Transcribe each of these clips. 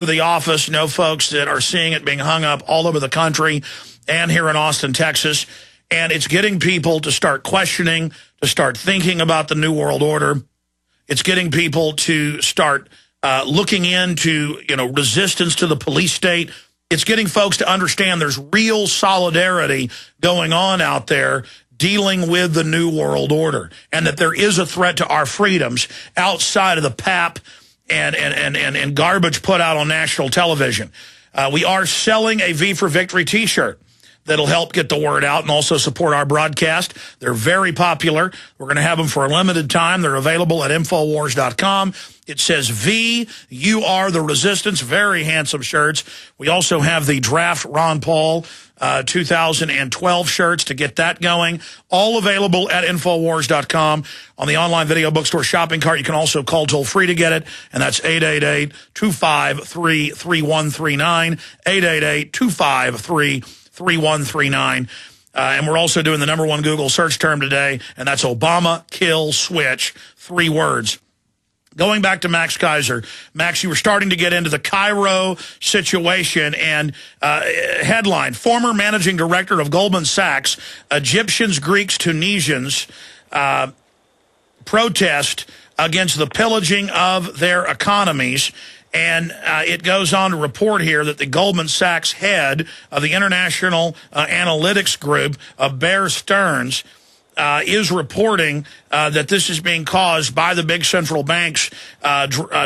the office know folks that are seeing it being hung up all over the country and here in Austin, Texas. And it's getting people to start questioning, to start thinking about the New World Order. It's getting people to start looking into, resistance to the police state. It's getting folks to understand there's real solidarity going on out there dealing with the New World Order, and that there is a threat to our freedoms outside of the pap and garbage put out on national television. We are selling a V for Victory T-shirt that'll help get the word out and also support our broadcast. They're very popular. We're going to have them for a limited time. They're available at Infowars.com. It says V, you are the resistance. Very handsome shirts. We also have the Draft Ron Paul 2012 shirts to get that going. All available at Infowars.com. On the online video bookstore shopping cart, you can also call toll-free to get it, and that's 888-253-3139, 888-253-3139. And we're also doing the #1 Google search term today, and that's Obama, kill, switch, 3 words. Going back to Max Keiser. Max, you were starting to get into the Cairo situation, and headline, former managing director of Goldman Sachs, Egyptians, Greeks, Tunisians protest against the pillaging of their economies. And it goes on to report here that the Goldman Sachs head of the International Analytics Group, Bear Stearns, is reporting that this is being caused by the big central banks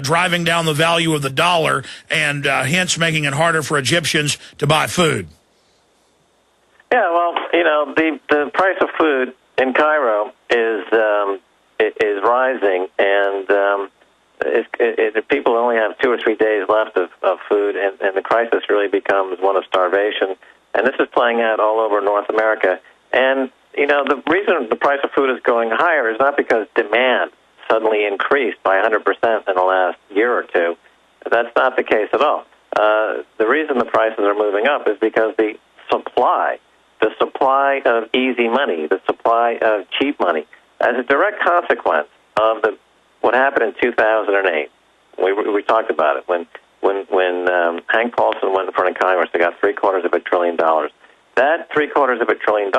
driving down the value of the dollar and hence making it harder for Egyptians to buy food. Yeah, well, the price of food in Cairo is rising, and people only have 2 or 3 days left of food, and the crisis really becomes one of starvation. And this is playing out all over North America. And the reason the price of food is going higher is not because demand suddenly increased by 100% in the last year or two. That's not the case at all. The reason the prices are moving up is because the supply of easy money, the supply of cheap money, as a direct consequence of what happened in 2008. We talked about it. When Hank Paulson went in front of Congress, they got $750 billion. That $750 billion,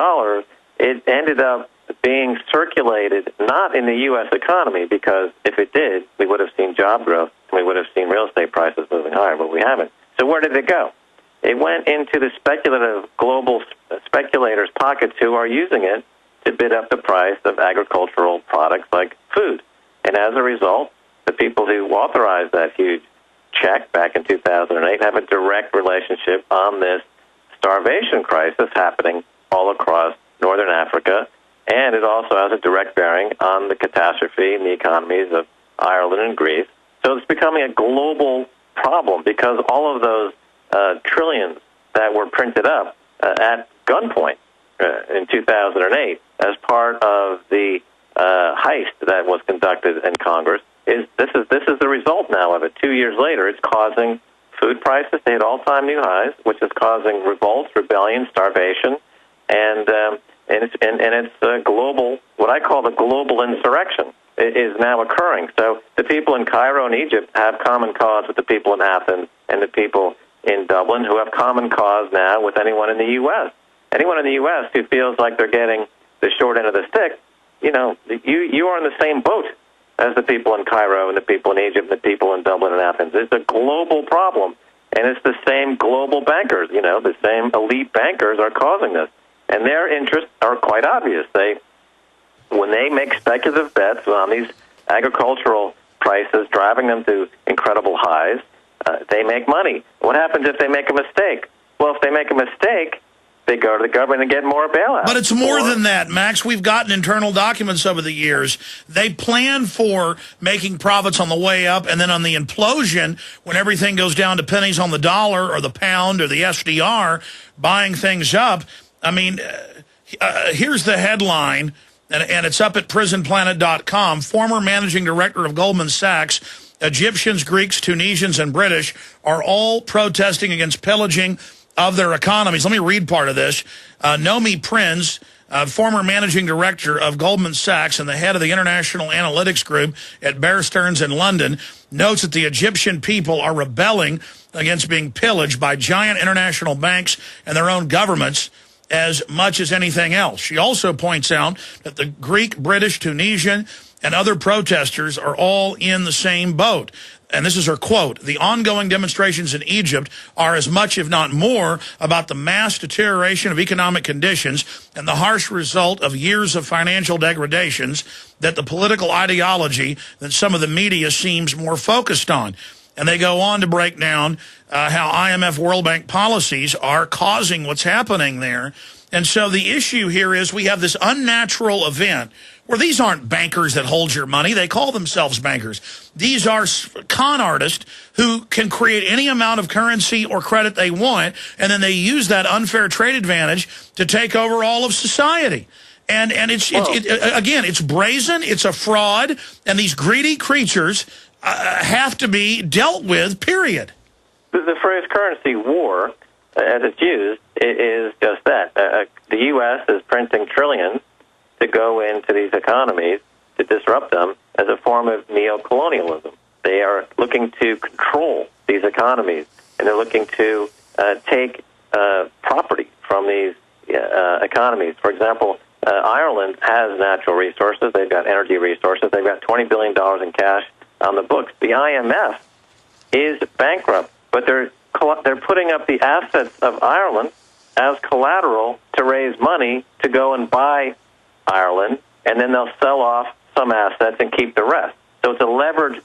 it ended up being circulated not in the U.S. economy, because if it did, we would have seen job growth and we would have seen real estate prices moving higher, but we haven't. So where did it go? It went into the speculative global speculators' pockets who are using it to bid up the price of agricultural products like food. And as a result, the people who authorized that huge check back in 2008 have a direct relationship on this starvation crisis happening all across northern Africa, and it also has a direct bearing on the catastrophe in the economies of Ireland and Greece. So it's becoming a global problem because all of those trillions that were printed up at gunpoint in 2008 as part of the heist that was conducted in Congress this is the result now of it. 2 years later, it's causing food prices to hit all-time new highs, which is causing revolts, rebellion, starvation, and it's a global, what I call the global insurrection, is now occurring. So the people in Cairo and Egypt have common cause with the people in Athens and the people in Dublin, who have common cause now with anyone in the U.S. Anyone in the U.S. who feels like they're getting the short end of the stick, you are in the same boat as the people in Cairo and the people in Egypt and the people in Dublin and Athens. It's a global problem, and it's the same global bankers, the same elite bankers are causing this. And their interests are quite obvious. When they make speculative bets on these agricultural prices, driving them to incredible highs, they make money. What happens if they make a mistake? Well, if they make a mistake, they go to the government and get more bailouts. But it's more than that, Max. We've gotten internal documents over the years. They plan for making profits on the way up, and then on the implosion, when everything goes down to pennies on the dollar or the pound or the SDR, buying things up. I mean, here's the headline, and it's up at prisonplanet.com. Former managing director of Goldman Sachs, Egyptians, Greeks, Tunisians, and British are all protesting against pillaging of their economies. Let me read part of this. Nomi Prinz, former managing director of Goldman Sachs and the head of the International Analytics Group at Bear Stearns in London, notes that the Egyptian people are rebelling against being pillaged by giant international banks and their own governments as much as anything else. She also points out that the Greek, British, Tunisian, and other protesters are all in the same boat. And this is her quote: "The ongoing demonstrations in Egypt are as much, if not more, about the mass deterioration of economic conditions and the harsh result of years of financial degradations that the political ideology that some of the media seems more focused on." And they go on to break down how IMF World Bank policies are causing what's happening there. And so the issue here is we have this unnatural event where these aren't bankers that hold your money. They call themselves bankers. These are con artists who can create any amount of currency or credit they want, and then they use that unfair trade advantage to take over all of society. And again, it's brazen, it's a fraud, and these greedy creatures have to be dealt with, period. The phrase currency war, as it's used, is just that. The U.S. is printing trillions to go into these economies to disrupt them as a form of neo-colonialism. They are looking to control these economies, and they're looking to take property from these economies. For example, Ireland has natural resources. They've got energy resources. They've got $20 billion in cash on the books. The IMF is bankrupt, but they're putting up the assets of Ireland as collateral to raise money to go and buy Ireland, and then they'll sell off some assets and keep the rest. So it's a leveraged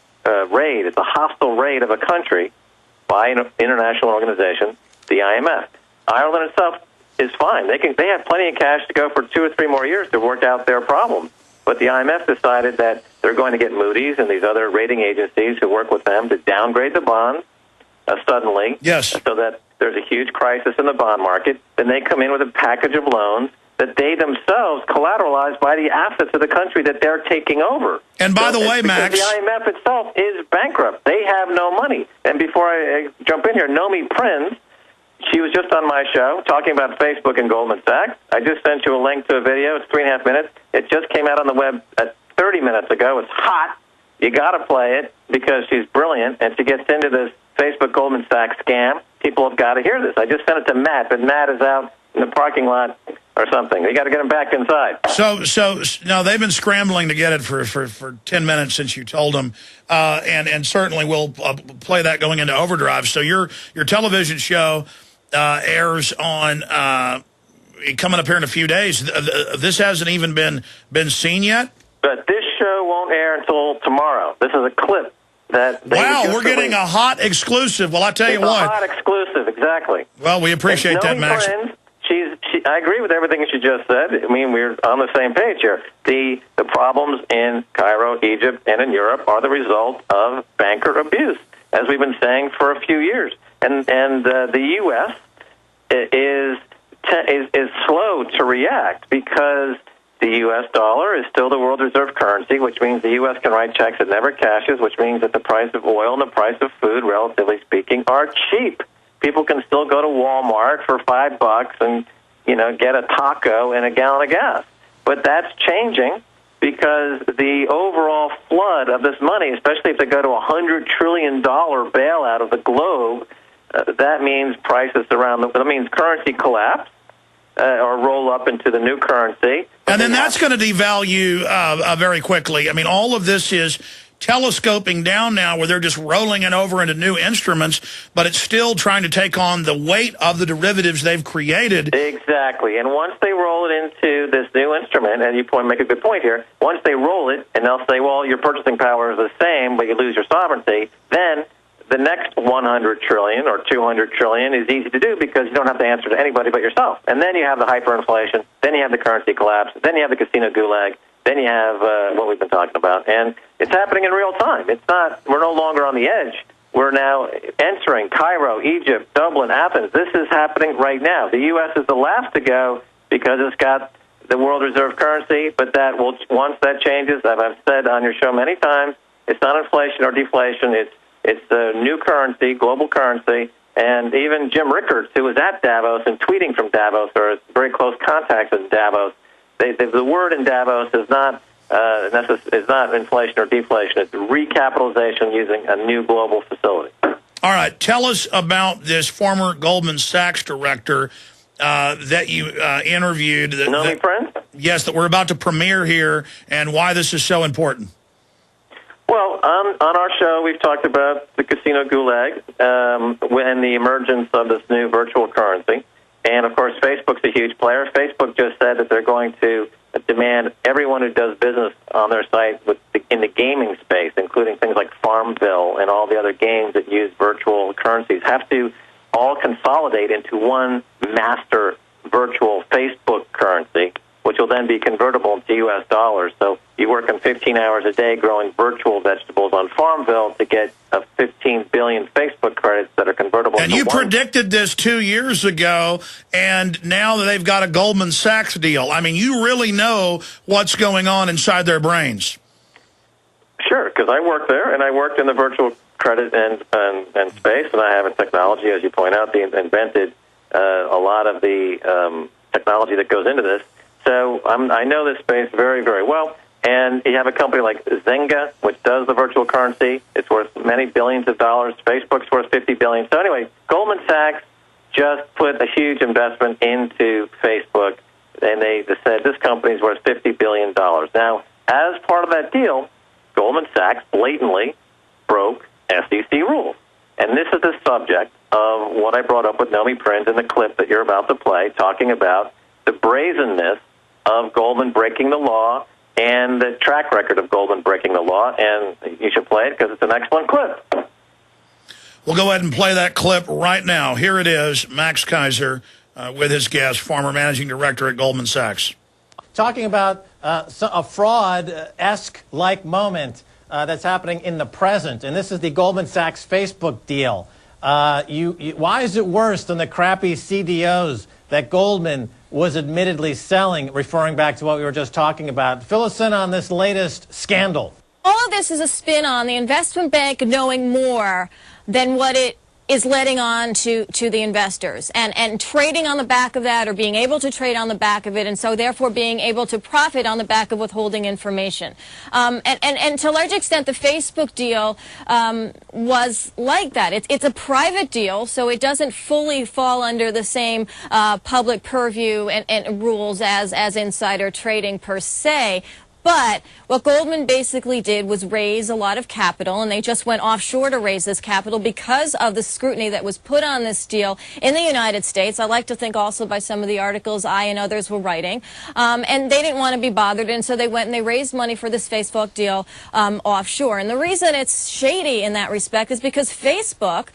raid. It's a hostile raid of a country by an international organization, the IMF. Ireland itself is fine. They have plenty of cash to go for 2 or 3 more years to work out their problems. But the IMF decided that they're going to get Moody's and these other rating agencies who work with them to downgrade the bonds suddenly, yes, so that there's a huge crisis in the bond market. Then they come in with a package of loans that they themselves collateralize by the assets of the country that they're taking over. And by the way, Max, the IMF itself is bankrupt. They have no money. And before I jump in here, Nomi Prinz, she was just on my show talking about Facebook and Goldman Sachs. I just sent you a link to a video. It's 3.5 minutes. It just came out on the web 30 minutes ago. It's hot. You got to play it because she's brilliant, and she gets into this Facebook Goldman Sachs scam. People have got to hear this. I just sent it to Matt, but Matt is out in the parking lot or something. You got to get him back inside. So no, they've been scrambling to get it for 10 minutes since you told them, and certainly we'll play that going into overdrive. So your television show airs on coming up here in a few days. This hasn't even been seen yet. But this show won't air until tomorrow. This is a clip that. Wow, we're getting a hot exclusive. Well, I tell you what, a hot exclusive, exactly. Well, we appreciate that, Max. I agree with everything she just said. I mean, we're on the same page here. The problems in Cairo, Egypt, and in Europe are the result of banker abuse, as we've been saying for a few years. And the U.S. is slow to react because the U.S. dollar is still the world reserve currency, which means the U.S. can write checks it never cashes, which means that the price of oil and the price of food, relatively speaking, are cheap. People can still go to Walmart for $5 and, get a taco and a gallon of gas. But that's changing because the overall flood of this money, especially if they go to $100 trillion bailout of the globe, that means prices that means currency collapse or roll up into the new currency. And then that's going to devalue very quickly. I mean, all of this is telescoping down now where they're just rolling it over into new instruments, but it's still trying to take on the weight of the derivatives they've created. Exactly. And once they roll it into this new instrument, and you make a good point here, once they roll it and they'll say, well, your purchasing power is the same, but you lose your sovereignty, then the next 100 trillion or 200 trillion is easy to do because you don't have to answer to anybody but yourself. And then you have the hyperinflation, then you have the currency collapse, then you have the casino gulag, then you have what we've been talking about. And it's happening in real time. We're no longer on the edge. We're now entering Cairo, Egypt, Dublin, Athens. This is happening right now. The U.S. is the last to go because it's got the world reserve currency, but once that changes, as I've said on your show many times, it's not inflation or deflation. It's the new currency, global currency, and even Jim Rickards, who was at Davos and tweeting from Davos, or very close contacts in Davos, the word in Davos is not it's not inflation or deflation. It's recapitalization using a new global facility. All right, tell us about this former Goldman Sachs director that you interviewed. Know friends? Yes, that we're about to premiere here, and why this is so important. Well, on our show, we've talked about the casino gulag and the emergence of this new virtual currency. And, of course, Facebook's a huge player. Facebook just said that they're going to demand everyone who does business on their site in the gaming space, including things like Farmville and all the other games that use virtual currencies, have to all consolidate into one master virtual Facebook currency, which will then be convertible into U.S. dollars. So you work on 15 hours a day growing virtual vegetables on Farmville to get 15 billion Facebook credits that are convertible and into you predicted this 2 years ago, and now they've got a Goldman Sachs deal. I mean, you really know what's going on inside their brains. Sure, because I worked there, and I worked in the virtual credit and space, and I have in technology, as you point out. They invented a lot of the technology that goes into this. So I know this space very, very well. And you have a company like Zynga, which does the virtual currency. It's worth many billions of dollars. Facebook's worth $50 billion. So anyway, Goldman Sachs just put a huge investment into Facebook, and they said this company's worth $50 billion. Now, as part of that deal, Goldman Sachs blatantly broke SEC rules. And this is the subject of what I brought up with Nomi Prinz in the clip that you're about to play, talking about the brazenness of Goldman breaking the law and the track record of Goldman breaking the law. And you should play it because it's an excellent clip. We'll go ahead and play that clip right now. Here it is, Max Kaiser with his guest, former managing director at Goldman Sachs. Talking about a fraud-esque like moment that's happening in the present, and this is the Goldman Sachs Facebook deal. Why is it worse than the crappy CDOs that Goldman was admittedly selling, referring back to what we were just talking about? Fill us in on this latest scandal. All of this is a spin on the investment bank knowing more than what it is letting on to the investors and trading on the back of that, or being able to trade on the back of it, and so therefore being able to profit on the back of withholding information. And to a large extent, the Facebook deal was like that. It's a private deal, so it doesn't fully fall under the same public purview and rules as insider trading per se. But what Goldman basically did was raise a lot of capital, and they just went offshore to raise this capital because of the scrutiny that was put on this deal in the United States. I like to think also by some of the articles I and others were writing. And they didn't want to be bothered, and so they went and they raised money for this Facebook deal offshore. And the reason it's shady in that respect is because Facebook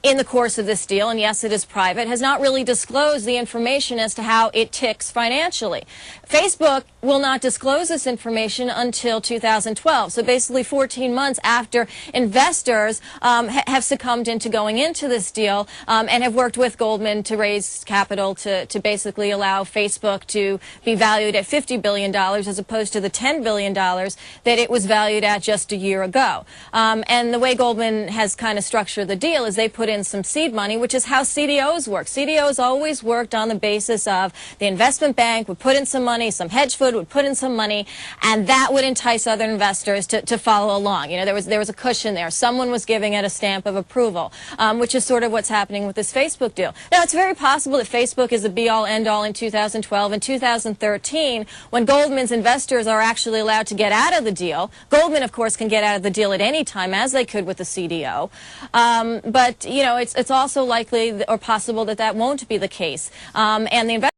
in the course of this deal, and yes, it is private, has not really disclosed the information as to how it ticks financially. Facebook will not disclose this information until 2012, so basically 14 months after investors have succumbed into going into this deal and have worked with Goldman to raise capital to basically allow Facebook to be valued at $50 billion as opposed to the $10 billion that it was valued at just a year ago. And the way Goldman has kind of structured the deal is they put in some seed money, which is how CDOs work. CDOs always worked on the basis of the investment bank would put in some money, some hedge fund would put in some money, and that would entice other investors to follow along. You know, there was a cushion there. Someone was giving it a stamp of approval, which is sort of what's happening with this Facebook deal. Now, it's very possible that Facebook is a be-all, end-all in 2012 and 2013, when Goldman's investors are actually allowed to get out of the deal. Goldman, of course, can get out of the deal at any time, as they could with the CDO. But, you know, it's also likely or possible that that won't be the case. And the